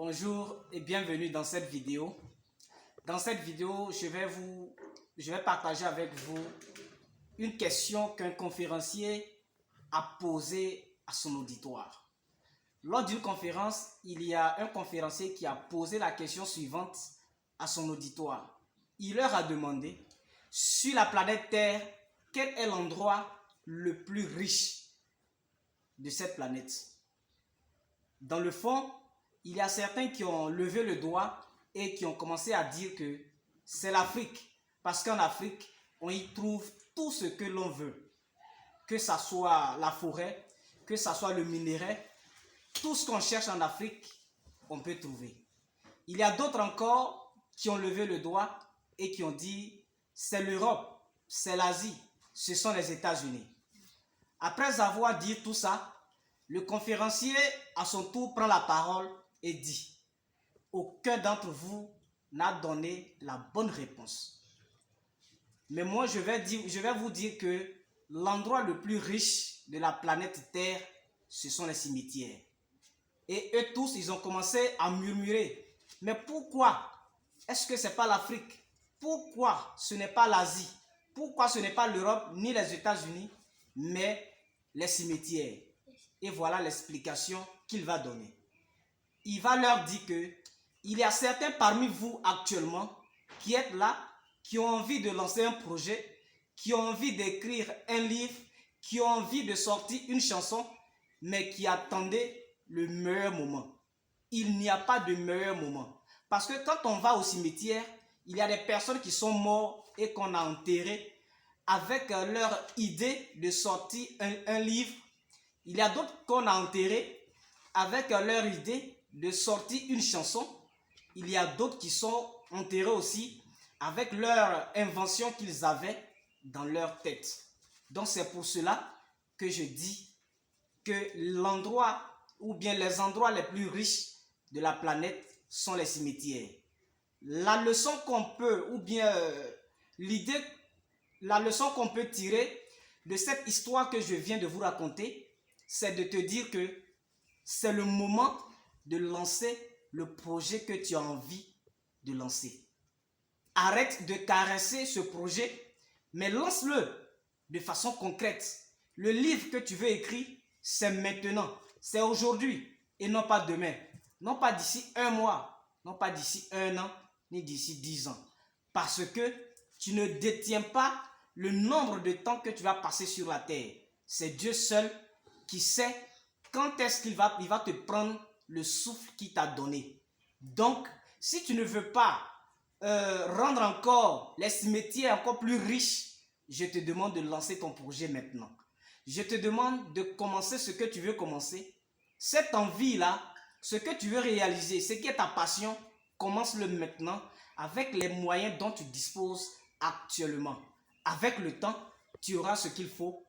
Bonjour et bienvenue dans cette vidéo. Dans cette vidéo, je vais partager avec vous une question qu'un conférencier a posée à son auditoire. Lors d'une conférence, il y a un conférencier qui a posé la question suivante à son auditoire. Il leur a demandé, sur la planète Terre, quel est l'endroit le plus riche de cette planète? Dans le fond, il y a certains qui ont levé le doigt et qui ont commencé à dire que c'est l'Afrique. Parce qu'en Afrique, on y trouve tout ce que l'on veut. Que ce soit la forêt, que ce soit le minerai, tout ce qu'on cherche en Afrique, on peut trouver. Il y a d'autres encore qui ont levé le doigt et qui ont dit c'est l'Europe, c'est l'Asie, ce sont les États-Unis. Après avoir dit tout ça, le conférencier à son tour prend la parole et dit aucun d'entre vous n'a donné la bonne réponse. Mais moi je vais vous dire que l'endroit le plus riche de la planète Terre, ce sont les cimetières. Et eux tous, ils ont commencé à murmurer. Mais pourquoi est-ce que ce n'est pas l'Afrique? Pourquoi ce n'est pas l'Asie? Pourquoi ce n'est pas l'Europe ni les États-Unis, mais les cimetières? Et voilà l'explication qu'il va donner. Il va leur dire que il y a certains parmi vous actuellement qui êtes là, qui ont envie de lancer un projet, qui ont envie d'écrire un livre, qui ont envie de sortir une chanson, mais qui attendaient le meilleur moment. Il n'y a pas de meilleur moment. Parce que quand on va au cimetière, il y a des personnes qui sont mortes et qu'on a enterrées avec leur idée de sortir un livre. Il y a d'autres qu'on a enterrés avec leur idée de sortir une chanson. Il y a d'autres qui sont enterrés aussi avec leur invention qu'ils avaient dans leur tête. Donc c'est pour cela que je dis que l'endroit ou bien les endroits les plus riches de la planète sont les cimetières. La leçon qu'on peut ou bien la leçon qu'on peut tirer de cette histoire que je viens de vous raconter, c'est de te dire que c'est le moment de lancer le projet que tu as envie de lancer. Arrête de caresser ce projet, mais lance-le de façon concrète. Le livre que tu veux écrire, c'est maintenant, c'est aujourd'hui et non pas demain. Non pas d'ici un mois, non pas d'ici un an, ni d'ici 10 ans. Parce que tu ne détiens pas le nombre de temps que tu vas passer sur la terre. C'est Dieu seul qui sait quand est-ce qu'il va te prendre le souffle qu'il t'a donné. Donc, si tu ne veux pas rendre encore les cimetières encore plus riches, je te demande de lancer ton projet maintenant. Je te demande de commencer ce que tu veux commencer. Cette envie-là, ce que tu veux réaliser, ce qui est ta passion, commence-le maintenant avec les moyens dont tu disposes actuellement. Avec le temps, tu auras ce qu'il faut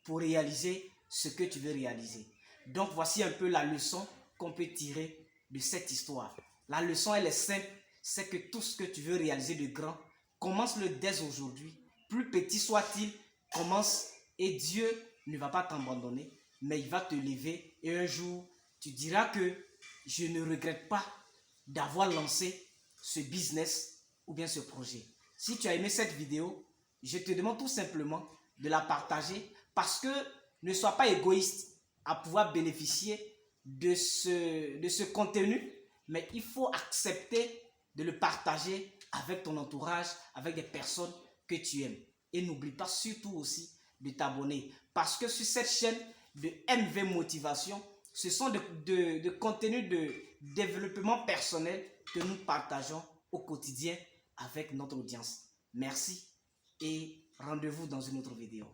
pour réaliser ce que tu veux réaliser. Donc voici un peu la leçon qu'on peut tirer de cette histoire. La leçon elle est simple, c'est que tout ce que tu veux réaliser de grand, commence-le dès aujourd'hui. Plus petit soit-il, commence et Dieu ne va pas t'abandonner, mais il va te lever et un jour tu diras que je ne regrette pas d'avoir lancé ce business ou bien ce projet. Si tu as aimé cette vidéo, je te demande tout simplement de la partager parce que ne sois pas égoïste à pouvoir bénéficier de ce contenu, mais il faut accepter de le partager avec ton entourage, avec des personnes que tu aimes. Et n'oublie pas surtout aussi de t'abonner parce que sur cette chaîne de MV Motivation, ce sont de contenus de développement personnel que nous partageons au quotidien avec notre audience. Merci et rendez-vous dans une autre vidéo.